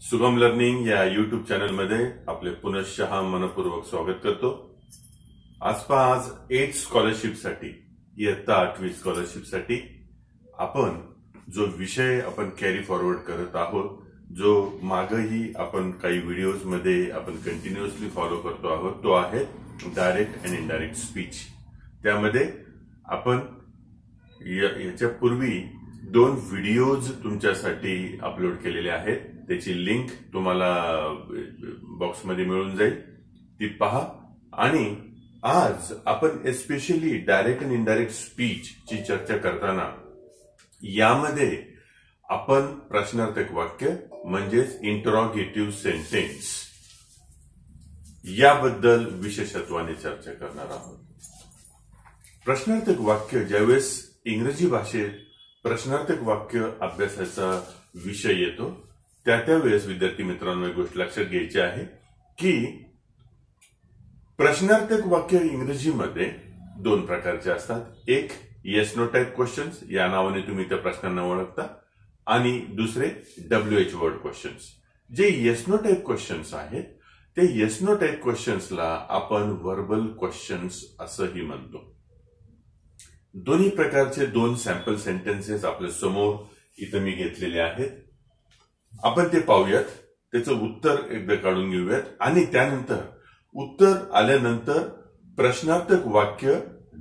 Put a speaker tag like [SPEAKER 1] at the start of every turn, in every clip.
[SPEAKER 1] सुगम लर्निंग या युट्यूब चॅनलमध्ये आपले पुनश्चः मनपूर्वक स्वागत करतो। आज 8 स्कॉलरशिपसाठी इयत्ता 8वी स्कॉलरशिपसाठी आपण जो विषय आपण कॅरी फॉरवर्ड करत आहोत, जो मागही आपण काही व्हिडिओज मध्ये आपण कंटिन्युअसली फॉलो करतो आहोत, तो आहे डायरेक्ट अँड इनडायरेक्ट स्पीच। त्यामध्ये आपण याच्या पूर्वी 2 व्हिडिओज तुमच्यासाठी अपलोड केलेले आहेत। त्याची लिंक तुम्हाला बॉक्समध्ये मिळून जाईल, ती पहा। आणि आज आपण specially direct and indirect speech ची चर्चा करताना यामध्ये आपण प्रश्नार्थक वाक्य म्हणजेच इंटरॉगेटिव्ह सेंटेन्स याबद्दल विशेषत्वाने चर्चा करणार आहोत। प्रश्नार्थक वाक्य ज्यावेळेस इंग्रजी भाषेत प्रश्नार्थक वाक्य अभ्यासाचा विषय येतो त्यावेळेस विद्यार्थी मित्रांनो एक गोष्ट लक्षात घ्यायची आहे की प्रश्नार्थक वाक्य इंग्रजीमध्ये 2 प्रकारचे असतात। एक येस नो टाइप क्वेश्चन्स, या नावाने तुम्ही त्या प्रश्नांना ओळखता, आणि दुसरे WH वर्ड क्वेश्चन्स। जे येस नो टाइप क्वेश्चन्स आहेत ते येस नो टाइप क्वेश्चन्सला आपण व्हर्बल क्वेश्चन्स असंही म्हणतो। दोन्ही प्रकारचे 2 सॅम्पल सेंटेन्सेस आपल्या समोर इथं मी घेतलेले आहेत। आपण ते पाहूयात, त्याचं उत्तर एकदा काढून घेऊयात आणि त्यानंतर उत्तर आल्यानंतर प्रश्नार्थक वाक्य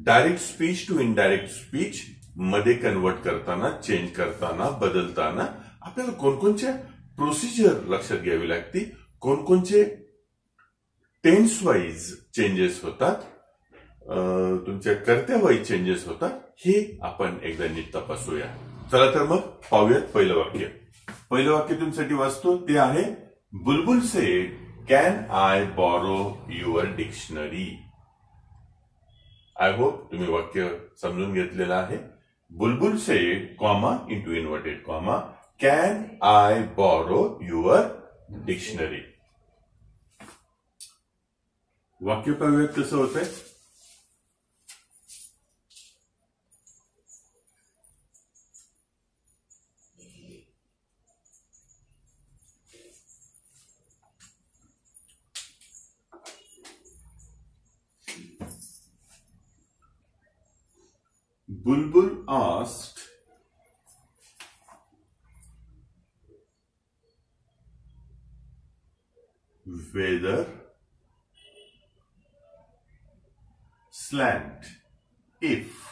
[SPEAKER 1] direct speech to indirect speech मध्ये कन्वर्ट करताना, चेंज करताना, बदलताना आपल्याला कोणकोणत्या प्रोसिजर लक्षात घ्यावी लागते, कोणकोणते टेन्स वाईज चेंजेस होतात, तुमच्या कर्त्यावाईज चेंजेस होतात, हे आपण एकदा नीट तपासूया। चला तर मग पाहूयात पहिलं वाक्य। पहिलं वाक्य तुमच्यासाठी वाचतो, ते आहे Bulbul said can I borrow your dictionary. I hope तुम्ही वाक्य समजून घेतलेलं आहे। Bulbul said comma into inverted comma can I borrow your dictionary. वाक्य पाहूयात कसं होतंय। Bulbul asked whether slant if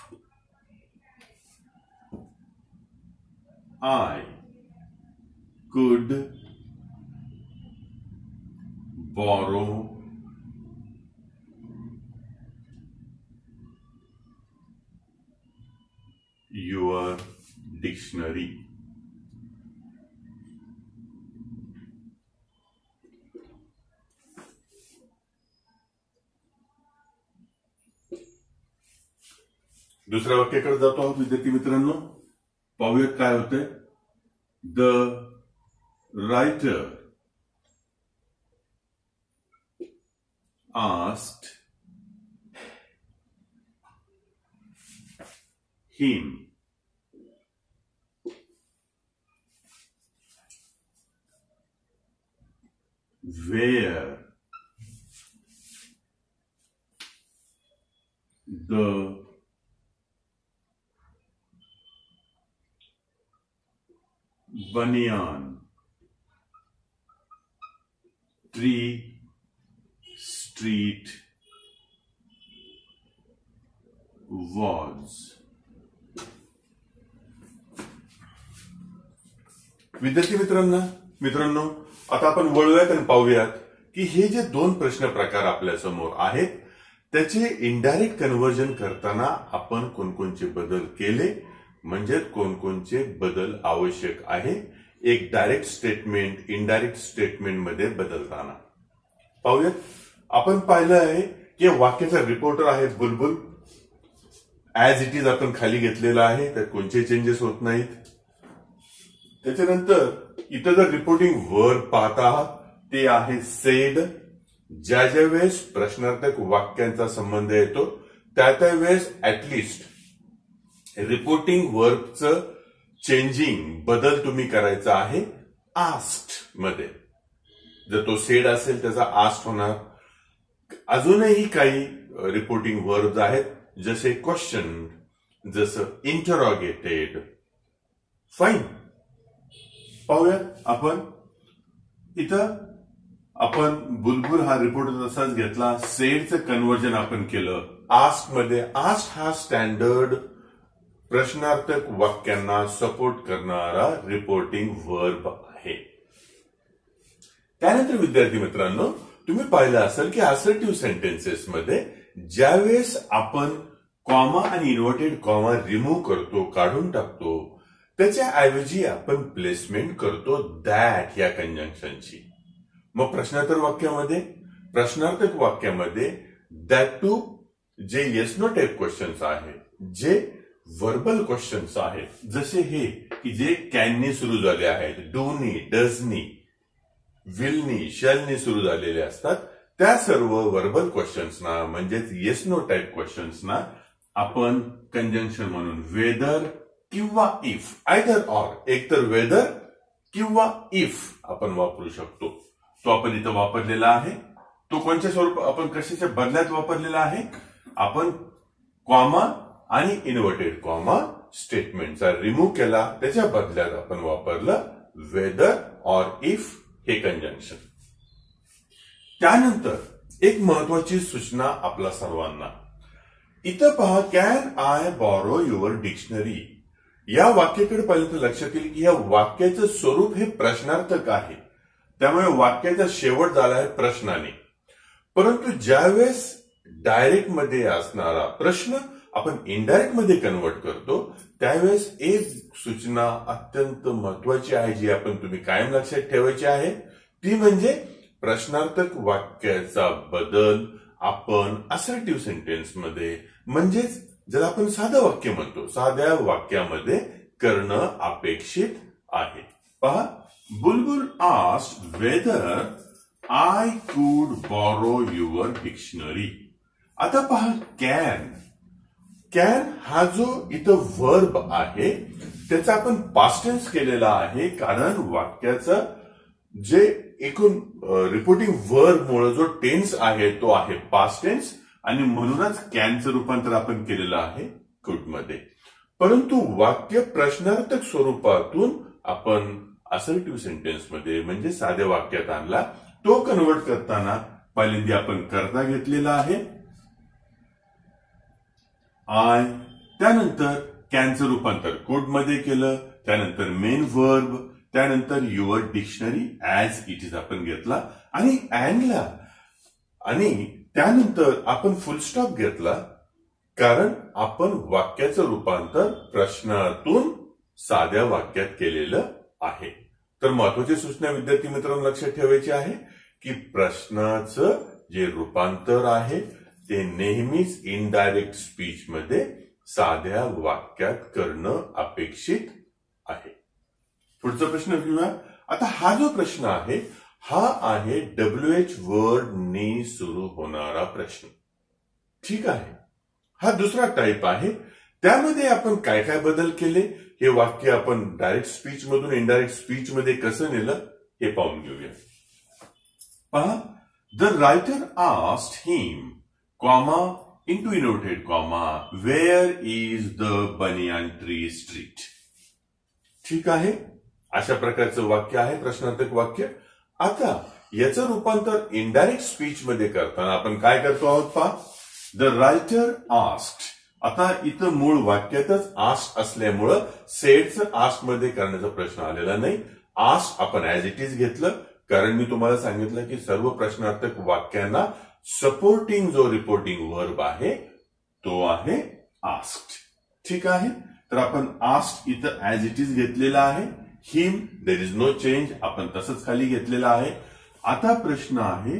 [SPEAKER 1] I could borrow your dictionary। दुसऱ्या वाक्याकडे जातो आहोत विद्यार्थी मित्रांनो, पाहूयात काय होतंय। The writer asked him where the banyan tree street was। विद्यार्थी मित्रांनो आता आपण वळूयात आणि पाहूयात की हे जे 2 प्रश्न प्रकार आपल्या समोर आहेत त्याचे इनडायरेक्ट कन्व्हर्जन करताना आपण कोणकोणते बदल केले, म्हणजे कोणकोणते बदल आवश्यक आहे एक डायरेक्ट स्टेटमेंट इनडायरेक्ट स्टेटमेंट मध्ये बदलताना। पाहूयात। आपण पाहिलं आहे की वाक्याचा रिपोर्टर आहे बुलबुल, ऍज इट इज आपण खाली घेतलेला आहे, त्यात कोणते चेंजेस होत नाहीत। त्याच्यानंतर इथं जर रिपोर्टिंग वर्ब पाहता आहात ते आहे सेड। ज्या वेळेस प्रश्नार्थक वाक्यांचा संबंध येतो त्या वेळेस ऍटलिस्ट रिपोर्टिंग वर्बचं चेंजिंग बदल तुम्ही करायचा आहे आस्क्ड मध्ये। जर तो सेड असेल त्याचा आस्क्ड होणार. अजूनही काही रिपोर्टिंग वर्ब्स आहेत, जसे क्वेश्चन, जसं इंटरॉगेटेड. फाईन. पाहूया आपण. इथं आपण बुलबुल हा रिपोर्ट तसाच घेतला, सेडचं कन्व्हर्जन आपण केलं आस्क मध्ये. आस्क हा स्टँडर्ड प्रश्नार्थक वाक्यांना सपोर्ट करणारा रिपोर्टिंग वर्ब आहे. त्यानंतर विद्यार्थी मित्रांनो, तुम्ही पाहिलं असेल की असर्टिव्ह सेंटेन्सेस मध्ये ज्यावेळेस आपण कॉमा आणि इन्व्हर्टेड कॉमा रिमूव्ह करतो, काढून टाकतो, त्याच्या ऐवजी आपण प्लेसमेंट करतो दॅट या कंजंक्शनची. मग प्रश्नार्थक वाक्यामध्ये दॅट टू जे येस नो टाईप क्वेश्चन्स आहेत, जे व्हर्बल क्वेश्चन्स आहेत, जसे हे की जे कॅननी सुरू झाले आहेत, डूनी, डजनी, विलनी, शॅलनी सुरू झालेले असतात, त्या सर्व व्हर्बल क्वेश्चन्सना म्हणजेच येस नो टाईप क्वेश्चन्सना आपण कंजंक्शन म्हणून वेदर किंवा इफ, आयदर ऑर, एकतर वेदर किंवा इफ आपण वापरू शकतो. तो आपण इथं वापरलेला आहे. तो कोणत्या स्वरूप आपण कशाच्या बदल्यात वापरलेला आहे? आपण कॉमा आणि इन्व्हर्टेड कॉमा स्टेटमेंटचा रिमूव्ह केला, त्याच्या बदल्यात आपण वापरलं वेदर ऑर इफ हे कंजंक्शन. त्यानंतर एक महत्वाची सूचना आपल्या सर्वांना. इथं पहा, can I borrow your dictionary. या वाक्याकडे पाहिलं तर लक्षात येईल की या वाक्याचं स्वरूप हे प्रश्नार्थक आहे, त्यामुळे वाक्याचा शेवट झाला आहे प्रश्नाने. परंतु ज्यावेळेस डायरेक्ट मध्ये असणारा प्रश्न आपण इनडायरेक्ट मध्ये कन्वर्ट करतो, त्यावेळेस एक सूचना अत्यंत महत्वाची आहे, जी आपण तुम्ही कायम लक्षात ठेवायची आहे. ती म्हणजे प्रश्नार्थक वाक्याचा बदल आपण असर्टिव्ह सेंटेन्स मध्ये, म्हणजेच ज्याला आपण साधं वाक्य म्हणतो, साध्या वाक्यामध्ये करणं अपेक्षित आहे. पहा, Bulbul asked whether I could borrow your dictionary. आता पहा, कॅन हा जो इथं वर्ब आहे त्याचा आपण पास्ट टेन्स केलेला आहे, कारण वाक्याचं जे एकूण रिपोर्टिंग वर्ब मुळे जो टेन्स आहे तो आहे पास्ट टेन्स, आणि म्हणूनच कॅनचं रूपांतर आपण केलेलं आहे कुड मध्ये. परंतु वाक्य प्रश्नार्थक स्वरूपातून आपण असर्टिव्ह सेंटेन्स मध्ये म्हणजे साध्या वाक्यात आणला. तो कन्वर्ट करताना पहिल्यांदा आपण करता घेतलेला आहे आय, त्यानंतर कॅनचं रूपांतर कुड मध्ये केलं, त्यानंतर मेन वर्ब, त्यानंतर your dictionary as it is आपण घेतला आणि अँडला, आणि त्यानंतर आपण फुल स्टॉप घेतला, कारण आपण वाक्याचं रूपांतर प्रश्नातून साध्या वाक्यात केलेलं आहे. तर महत्वाची सूचना विद्यार्थी मित्रांनो लक्षात ठेवायची आहे की प्रश्नाचं जे रूपांतर आहे ते नेहमीच इनडायरेक्ट स्पीच मध्ये साध्या वाक्यात करणं अपेक्षित आहे. पुढचा प्रश्न घेऊया. आता हा जो प्रश्न आहे हा आहे WH वर्ड ने सुरू होणारा प्रश्न. ठीक आहे, हा दुसरा टाईप आहे. त्यामध्ये आपण काय काय बदल केले, हे वाक्य आपण डायरेक्ट स्पीच मधून इनडायरेक्ट स्पीच मध्ये कसं नेलं हे पाहून घेऊया. पहा, the writer asked him comma into inverted comma where is the banyan tree street. ठीक आहे, अशा प्रकारचं वाक्य आहे प्रश्नार्थक वाक्य. आता याचं रूपांतर इनडायरेक्ट स्पीच मध्ये करताना आपण काय करतो आहोत पहा, द रायटर आस्क्ड. आता इथं मूळ वाक्यातच आस्क असल्यामुळं सेडचं आस्क मध्ये करण्याचा प्रश्न आलेला नाही. आस्क आपण ऍज इट इज घेतलं, कारण मी तुम्हाला सांगितलं की सर्व प्रश्नार्थक वाक्यांना सपोर्टिंग जो रिपोर्टिंग वर्ब आहे तो आहे आस्क्ड. ठीक आहे, तर आपण आस्क्ड इथं ऍज इट इज घेतलेला आहे. Him there is no change, आपण तसंच खाली घेतलेला आहे. आता प्रश्न आहे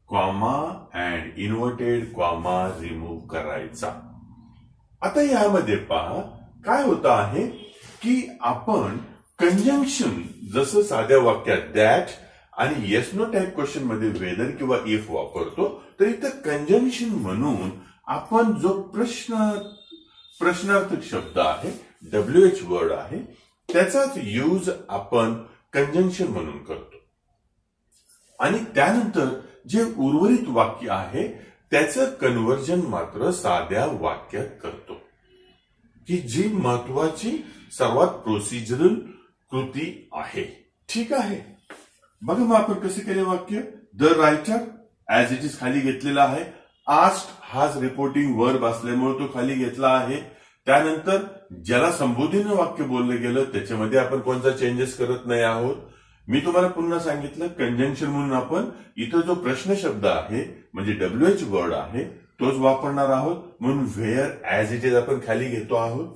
[SPEAKER 1] comma and inverted comma remove करायचा. आता यामध्ये पहा काय होतं आहे की आपण कंजंक्शन जसं साध्या वाक्यात दॅट आणि येस नो टाईप क्वेश्चन मध्ये वेदर किंवा इफ वापरतो, तर इथं कंजंक्शन म्हणून आपण जो प्रश्नार्थक शब्द आहे WH वर्ड आहे त्याचाच यूज आपण कंजंक्शन म्हणून करतो. आणि त्यानंतर जे उर्वरित वाक्य आहे त्याचं कन्व्हर्जन मात्र साध्या वाक्यात करतो, की जी महत्वाची सर्वात प्रोसिजरल कृती आहे. ठीक आहे, बघा मग आपण कसे केले वाक्य. The writer as it is खाली घेतलेला आहे. आस्क्ड हाच रिपोर्टिंग वर्ब असल्यामुळे तो खाली घेतला आहे. त्यानंतर ज्याला संबोधीनं वाक्य बोललं गेलं त्याच्यामध्ये आपण कोणता चेंजेस करत नाही आहोत. मी तुम्हाला पुन्हा सांगितलं कंजंक्शन म्हणून आपण इथं जो प्रश्न शब्द आहे म्हणजे WH वर्ड आहे तोच वापरणार आहोत, म्हणून व्हेअर ऍज इट इज आपण खाली घेतो आहोत.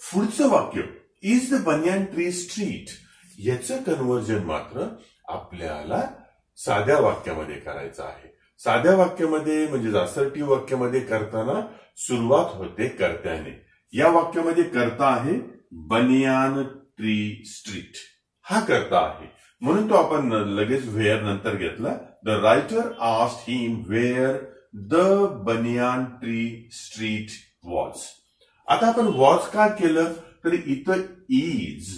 [SPEAKER 1] पुढचं वाक्य is the banyan tree street, याचं कन्व्हर्जन मात्र आपल्याला साध्या वाक्यामध्ये करायचं आहे. साध्या वाक्यामध्ये म्हणजे असर्टिव्ह वाक्यामध्ये करताना सुरुवात होते कर्त्याने. या वाक्यामध्ये कर्ता आहे बनियान ट्री स्ट्रीट, हा कर्ता आहे म्हणून तो आपण लगेच व्हेअर नंतर घेतला. The writer asked him where the banyan tree street was. आता आपण वॉज का केलं तर इथं इज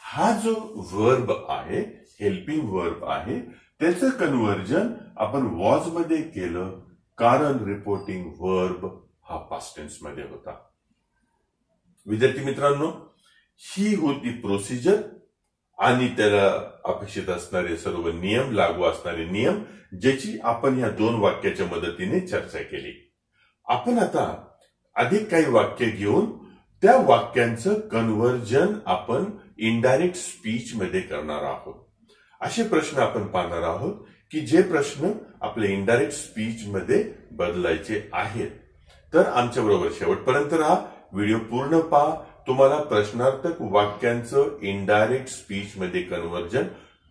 [SPEAKER 1] हा जो वर्ब आहे हेल्पिंग वर्ब आहे त्याचं कन्व्हर्जन आपण वॉज मध्ये केलं कारण रिपोर्टिंग वर्ब हा पास्ट टेन्स मध्ये होता. विद्यार्थी मित्रांनो, ही होती प्रोसिजर आणि त्याला अपेक्षित असणारे सर्व नियम, लागू असणारे नियम, ज्याची आपण या दोन वाक्याच्या मदतीने चर्चा केली. आपण आता अधिक काही वाक्य घेऊन त्या वाक्यांचं कन्व्हर्जन आपण इनडायरेक्ट स्पीच मध्ये करणार आहोत. असे प्रश्न आपण पाहणार आहोत की जे प्रश्न आपल्या इनडायरेक्ट स्पीच मध्ये बदलायचे आहेत. तर आमच्या बरोबर शेवटपर्यंत राहा, व्हिडिओ पूर्ण पहा. तुम्हाला प्रश्नार्थक वाक्यांचं इनडायरेक्ट स्पीच मध्ये कन्व्हर्जन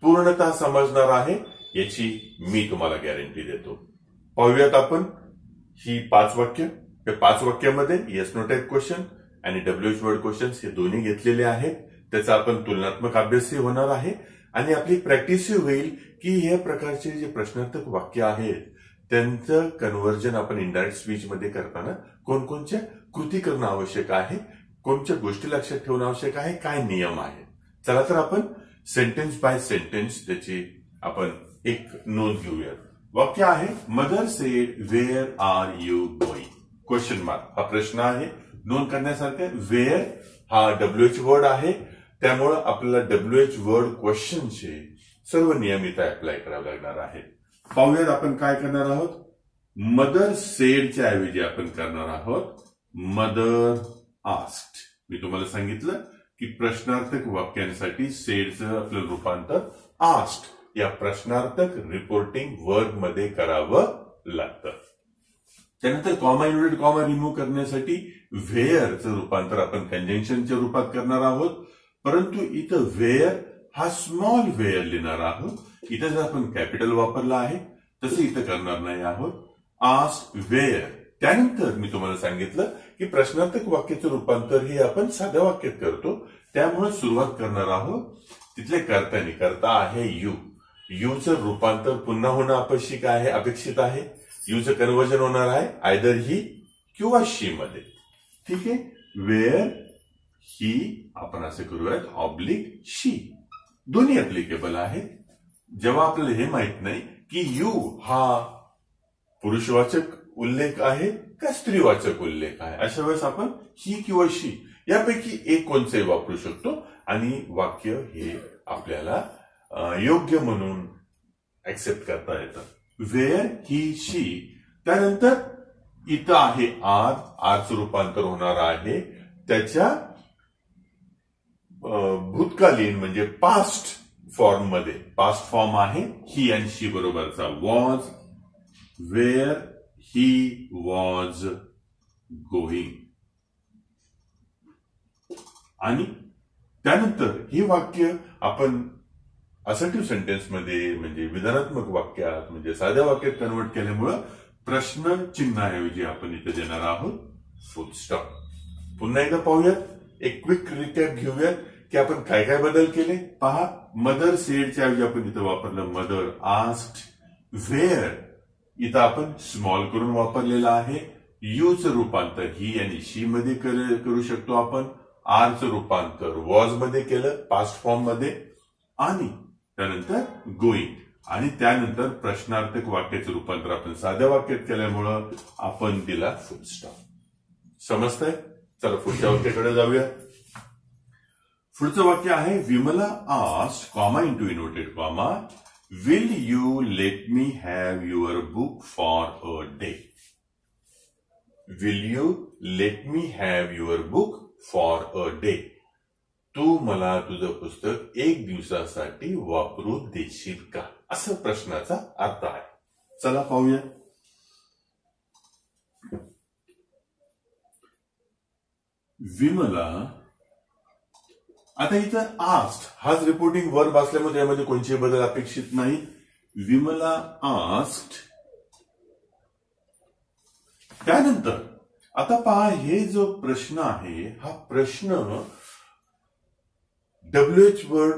[SPEAKER 1] पूर्णतः समजणार आहे याची मी तुम्हाला गॅरंटी देतो. पाहूयात आपण ही 5 वाक्य. या 5 वाक्यामध्ये येस नो टाईप क्वेश्चन आणि WH वर्ड क्वेश्चन्स हे दोन्ही घेतलेले आहेत. त्याचा आपण तुलनात्मक अभ्यासही होणार आहे आणि आपली प्रॅक्टिसही होईल की हे प्रकारचे जे प्रश्नार्थक वाक्य आहेत त्यांचं कन्व्हर्जन आपण इनडायरेक्ट स्पीच मध्ये करताना कोणकोणत्या कृती करणं आवश्यक आहे, कोणत्या गोष्टी लक्षात ठेवणं आवश्यक आहे, काय नियम आहेत. चला तर आपण सेंटेन्स बाय सेंटेन्स त्याची आपण एक नोंद घेऊयात. वाक्य आहे mother sed where are you going, question mark हा प्रश्न आहे. नोंद करण्यासारखं वेअर हा WH वर्ड आहे त्यामुळं आपल्याला WH वर्ड क्वेश्चनचे सर्व नियम इथं अप्लाय करावे लागणार आहेत. पाहूयात आपण काय करणार आहोत. मदर सेडच्या ऐवजी आपण करणार आहोत मदर आस्क्ड. मी तुम्हाला सांगितलं की प्रश्नार्थक वाक्यांसाठी सेडचं आपलं रूपांतर आस्क्ड या प्रश्नार्थक रिपोर्टिंग वर्ब मध्ये करावं लागतं. त्यानंतर कॉमा इन्व्हर्टेड कॉमा रिमूव्ह करण्यासाठी व्हेअरचं रूपांतर आपण कंजंक्शनच्या रूपात करणार आहोत, परंतु इथं व्हेअर हा स्मॉल व्हेअर लिहिणार आहोत. इथं जर आपण कॅपिटल वापरला आहे तसं इथं करणार नाही आहोत. Ask where. त्यानंतर मी तुम्हाला सांगितलं की प्रश्नार्थक वाक्याचं रूपांतर हे आपण साध्या वाक्यात करतो त्यामुळे सुरुवात करणार आहोत तिथले कर्त्याने. कर्ता आहे यू, यूचं रूपांतर पुन्हा होणं अपेक्षित आहे. यूचं कन्व्हर्जन होणार आहे आयदर ही किंवा शी मध्ये. ठीक आहे, वेअर ही आपण असं करूयात ऑब्लिक शी, दोन्ही अप्लिकेबल आहेत. जेव्हा आपल्याला हे माहित नाही की यू हा पुरुषवाचक उल्लेख आहे का स्त्रीवाचक उल्लेख आहे अशा वेळेस आपण ही किंवा शी यापैकी एक कोणचंही वापरू शकतो आणि वाक्य हे आपल्याला योग्य म्हणून ऍक्सेप्ट करता येतं. वेअर ही शी. त्यानंतर इथं आहे आरचं रूपांतर होणार आहे त्याच्या भूतकालीन म्हणजे पास्ट फॉर्म मध्ये. पास्ट फॉर्म आहे ही आणि शी बरोबरचा was. Were he was going. आणि त्यानंतर ही वाक्य आपण असर्टिव्ह सेंटेन्स मध्ये म्हणजे विधानात्मक वाक्यात म्हणजे साध्या वाक्यात कन्वर्ट केल्यामुळं प्रश्न चिन्हाऐवजी आपण इथे देणार आहोत फुल स्टॉप. पुन्हा एकदा पाहूयात, एक क्विक रिकॅप घेऊयात की आपण काय काय बदल केले. पहा, मदर सेडच्या ऐवजी आपण इथं वापरलं मदर आस्क्ड. वेअर इथं आपण स्मॉल करून वापरलेलं आहे. यूचं रूपांतर ही आणि शी मध्ये करू शकतो आपण. आरचं रूपांतर वॉज मध्ये केलं पास्ट फॉर्म मध्ये. आणि त्यानंतर गोईंग आणि त्यानंतर प्रश्नार्थक वाक्याचे रूपांतर आपण साध्या वाक्यात केल्यामुळं आपण दिला फुल स्टॉप. समजतंय? चला पुढच्या वाक्याकडे जाऊया. पुढचं वाक्य आहे Vimala asked comma into inverted comma will you let me have your book for a day. Will you let me have your book for a day. तू मला तुझं पुस्तक एक दिवसासाठी वापरू देशील का, असं प्रश्नाचा अर्थ आहे. चला पाहूया. विमला, आता इथं आस्क्ड हाच रिपोर्टिंग वर्ब असल्यामुळे यामध्ये कोणतेही बदल अपेक्षित नाही. विमला आस्क्ड. त्यानंतर आता पहा, हे जो प्रश्न आहे हा प्रश्न WH वर्ड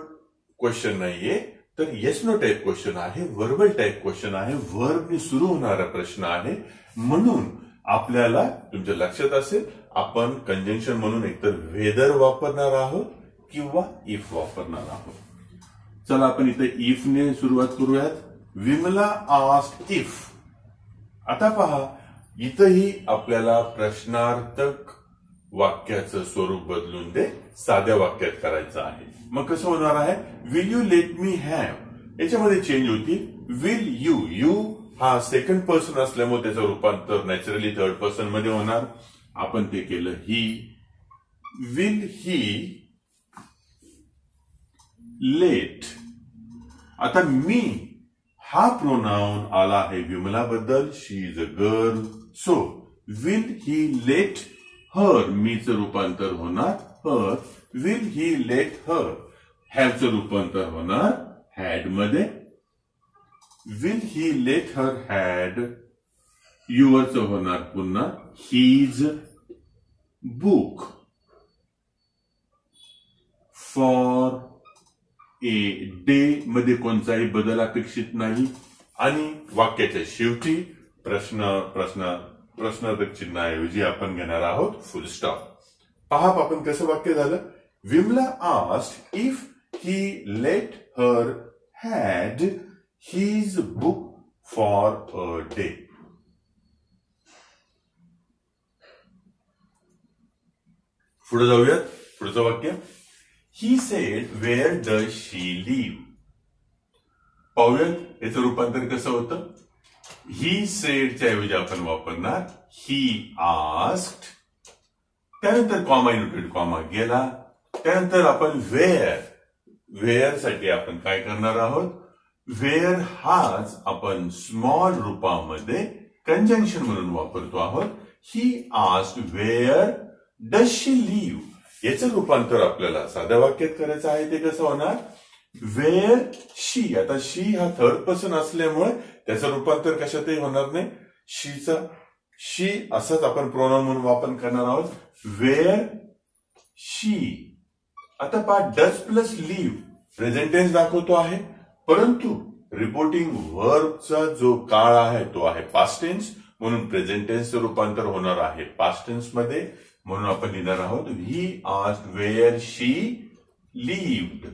[SPEAKER 1] क्वेश्चन नाहीये, तर येस नो टाईप क्वेश्चन आहे, वर्बल टाईप क्वेश्चन आहे, वर्बने सुरू होणारा प्रश्न आहे. म्हणून आपल्याला तुमच्या लक्षात असेल आपण कंजंक्शन म्हणून एकतर वेदर वापरणार आहोत किंवा इफ वापरणार आहोत. चला आपण इथे इफ ने सुरुवात करूयात. Vimala asked if. आता पहा, इथंही आपल्याला प्रश्नार्थक वाक्याचं स्वरूप बदलून दे साध्या वाक्यात करायचं आहे. मग कसं होणार आहे? Will you let me have, याच्यामध्ये चेंज होती. विल यू, यू हा सेकंड पर्सन असल्यामुळे त्याचं रूपांतर नॅचरली थर्ड पर्सन मध्ये होणार. आपण ते केलं ही. Will he late. आता मी हा प्रोनाउन आला आहे विमला बद्दल. She is a girl. So will he let her, मीचं रूपांतर होणार हर. विल ही लेट हर, हॅवचं रूपांतर होणार हॅड मध्ये. Will he let her had, युअरचं होणार पुन्हा his book for a day मध्ये कोणताही बदल अपेक्षित नाही. आणि वाक्याच्या शेवटी प्रश्नार्थक चिन्हाऐवजी आपण घेणार आहोत फुल स्टॉप. पहा आपण कसं वाक्य झालं. Vimala asked if he let her had his book for a day. पुढे जाऊयात. पुढचं वाक्य he said where does she live. पाहूयात याचं रूपांतर कसं होतं. ही सेडच्या ऐवजी आपण वापरणार ही आस्क्ड. त्यानंतर कॉमा इन्व्हर्टेड कॉमा गेला. त्यानंतर आपण वेअर साठी आपण काय करणार आहोत. वेअर हाच आपण स्मॉल रूपामध्ये कंजंक्शन म्हणून वापरतो आहोत. He asked where does she live. याचं रूपांतर आपल्याला साध्या वाक्यात करायचं आहे. ते कसं होणार. Wear she. आता शी हा थर्ड पर्सन असल्यामुळे त्याचं रूपांतर कशातही होणार नाही. शी असंच आपण प्रोनाउन म्हणून वापर करणार आहोत. Where she. आता पहा, does plus live present tense दाखवतो आहे, परंतु रिपोर्टिंग वर्बचा जो काळ आहे तो आहे पास्ट टेन्स. म्हणून प्रेझेंट टेन्सचं रूपांतर होणार आहे पास्ट टेन्स मध्ये. म्हणून आपण लिहिणार आहोत he asked where she lived.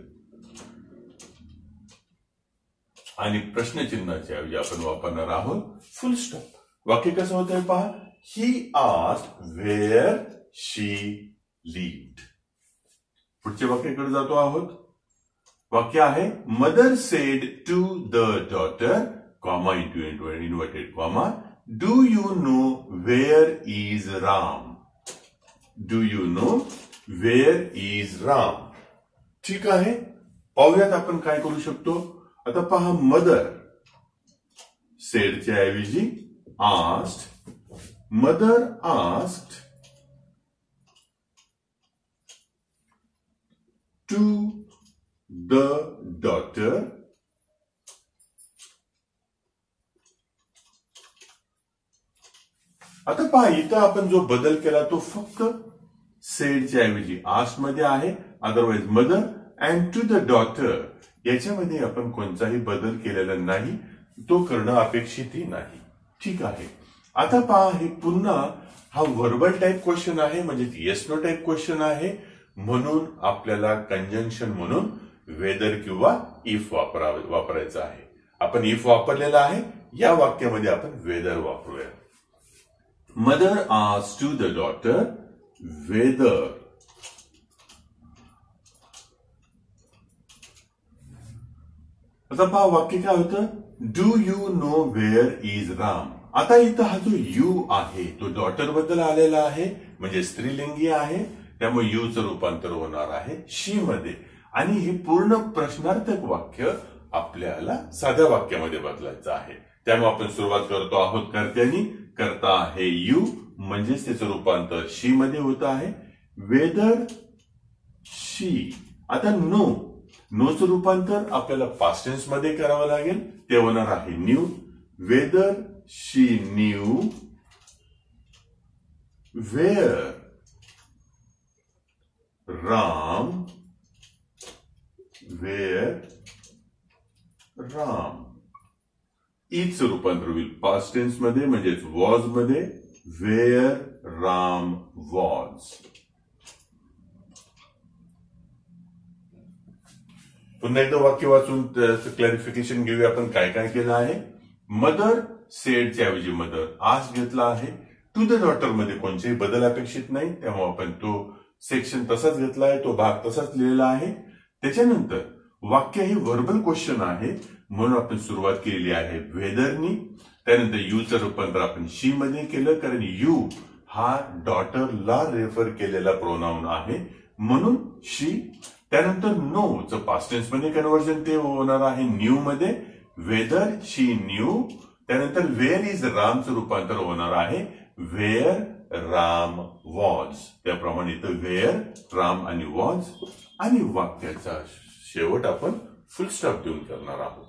[SPEAKER 1] आणि प्रश्नचिन्हाच्या ऐवजी आपण वापरणार आहोत फुल स्टॉप. वाक्य कसं होतंय पहा. He asked where she lived. पुढच्या वाक्याकडे जातो आहोत. वाक्य आहे mother said to the daughter comma into inverted comma do you know where is Ram. Do you know where is Ram. ठीक आहे. पाहूयात आपण काय करू शकतो. आता पहा, मदर सेडच्या ऐवजी asked. Mother asked to the daughter आता पहा, इथं आपण जो बदल केला तो फक्त सेडच्या ऐवजी आस्क्ड मध्ये आहे. Otherwise mother and to the daughter याच्यामध्ये आपण कोणताही बदल केलेला नाही. तो करणं अपेक्षितही नाही. ठीक आहे. आता पहा, हे पुन्हा हा वर्बल टाईप क्वेश्चन आहे, म्हणजे येस नो टाईप क्वेश्चन आहे. म्हणून आपल्याला कंजंक्शन म्हणून वेदर किंवा इफ वापरायचं आहे. आपण इफ वापरलेला आहे. या वाक्यामध्ये आपण वेदर वापरूया. Mother asked to the daughter whether. आता पहा वाक्य काय होतं, do you know where is Ram. आता इथं हा जो यू आहे तो डॉटर बद्दल आलेला आहे, म्हणजे स्त्रीलिंगी आहे, त्यामुळे यूचं रूपांतर होणार आहे शी मध्ये. आणि हे पूर्ण प्रश्नार्थक वाक्य आपल्याला साध्या वाक्यामध्ये बदलायचं आहे. त्यामुळे आपण सुरुवात करतो आहोत कर्त्यानी. कर्ता आहे यू, म्हणजेच त्याचं रूपांतर शी मध्ये होत आहे. Whether she. आता नो, नोचं रूपांतर आपल्याला पास्ट टेन्स मध्ये करावं लागेल, ते होणार आहे knew. Whether she knew where Ram where Ram. इथच रूपांतर होईल पास्ट टेन्स मध्ये, म्हणजेच वॉज मध्ये, वेअर राम वॉज. पुन्हा एकदा वाक्य वाचून त्याचं क्लॅरिफिकेशन घेऊया आपण काय काय केलं आहे. मदर सेडच्या ऐवजी मदर आस्क्ड घेतला आहे. टू द डॉटर मध्ये कोणतेही बदल अपेक्षित नाही, त्यामुळे आपण तो सेक्शन तसाच घेतला आहे, तो भाग तसाच लिहिलेला आहे. त्याच्यानंतर वाक्य हे व्हर्बल क्वेश्चन आहे, म्हणून आपण सुरुवात केलेली आहे वेदरनी. त्यानंतर यूचं रूपांतर आपण शी मध्ये केलं, कारण यू हा डॉटरला रेफर केलेला प्रोनाउन आहे, म्हणून शी. त्यानंतर नोचं पास्ट टेन्स मध्ये कन्व्हर्जन ते होणार आहे न्यू मध्ये, वेदर शी न्यू. त्यानंतर वेअर इज रामचं रूपांतर होणार आहे वेअर राम वॉज. त्याप्रमाणे इथं वेअर राम आणि वॉज. आणि वाक्याचा शेवट आपण फुल स्टॉप देऊन करणार आहोत.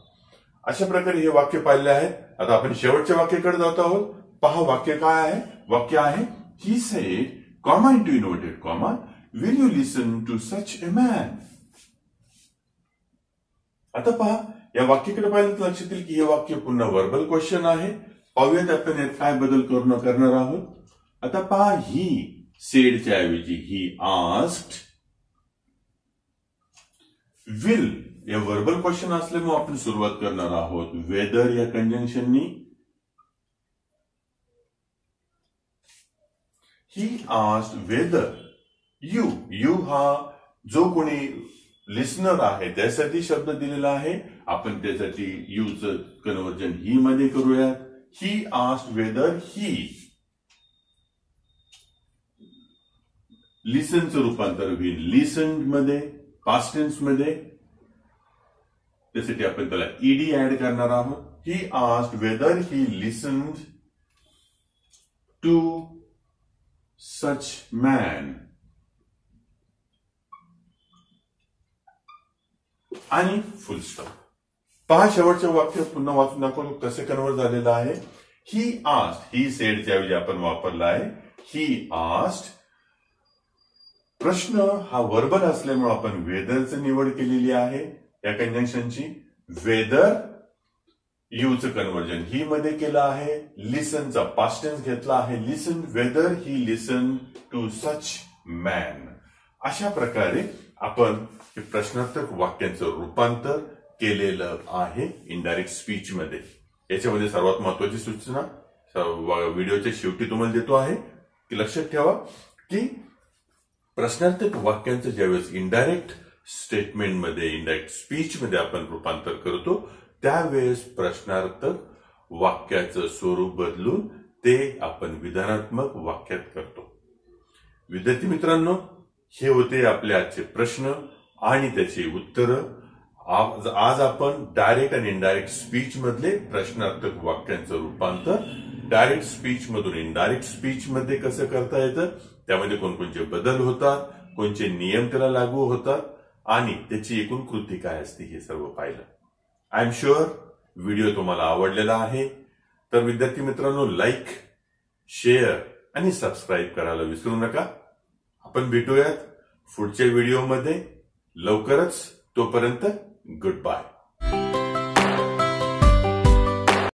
[SPEAKER 1] अशा प्रकारे हे वाक्य पाहिले आहे. आता आपण शेवटच्या वाक्याकडे जात आहोत. पहा वाक्य काय आहे. वाक्य आहे he said comma into inverted comma will you listen to such a man. आता पहा या वाक्याकडे पाहिलं लक्षात येईल की हे वाक्य पुन्हा व्हर्बल क्वेश्चन आहे. पाहूयात आपण यात काय बदल करणार आहोत. आता पहा ही सेडच्या ऐवजी ही आस्क्ड. विल या व्हर्बल क्वेश्चन असल्यामुळे आपण सुरुवात करणार आहोत वेदर या कंजंक्शननी. He asked whether you. You हा जो कोणी लिस्नर आहे त्यासाठी शब्द दिलेला आहे, आपण त्यासाठी यूचं कन्व्हर्जन ही मध्ये करूया. ही आस्क्ड वेदर ही. लिसनचं रूपांतर होईल लिसन्ड मध्ये पास्ट टेन्स मध्ये, त्यासाठी आपण त्याला ईडी ऍड करणार आहोत. He asked whether he listened to such man. आणि फुल स्टॉप. पहा शेवटचं वाक्य पुन्हा वाचून दाखवलं कसं कन्व्हर्ट झालेलं आहे. ही आस्क्ड, ही सेडच्या ऐवजी आपण वापरला आहे ही आस्क्ड. प्रश्न हा व्हर्बल असल्यामुळे आपण वेदरचं निवड केलेली आहे या कंजंक्शनची. वेदर यूचं कन्व्हर्जन ही मध्ये केलं आहे. लिसनचा पास्ट टेन्स घेतला आहे listen. Whether he listen to such man. अशा प्रकारे आपण प्रश्नार्थक वाक्यांचं रूपांतर केलेलं आहे इनडायरेक्ट स्पीच मध्ये. याच्यामध्ये सर्वात महत्वाची सूचना व्हिडिओच्या शेवटी तुम्हाला देतो आहे की लक्षात ठेवा की प्रश्नार्थक वाक्यांचं ज्यावेळेस इनडायरेक्ट स्टेटमेंट मध्ये इनडायरेक्ट स्पीच मध्ये आपण रूपांतर करतो त्यावेळेस प्रश्नार्थक वाक्याचं स्वरूप बदलून ते आपण विधानात्मक वाक्यात करतो. विद्यार्थी मित्रांनो, हे होते आपले आजचे प्रश्न आणि त्याची उत्तरं. आज आपण डायरेक्ट आणि इनडायरेक्ट स्पीच मधले प्रश्नार्थक वाक्यांचं रूपांतर डायरेक्ट स्पीच मधून इनडायरेक्ट स्पीच मध्ये कसं करता येतं, त्यामध्ये कोणकोणते बदल होतात, कोणते नियम त्याला लागू होतात आणि त्याची एकूण कृती काय असते हे सर्व पाहिलं. आय एम शुअर व्हिडिओ तुम्हाला आवडलेला आहे. तर विद्यार्थी मित्रांनो, लाईक, शेअर आणि सबस्क्राईब करायला विसरू नका. आपण भेटूयात पुढच्या व्हिडिओमध्ये लवकरच. तोपर्यंत गुड बाय.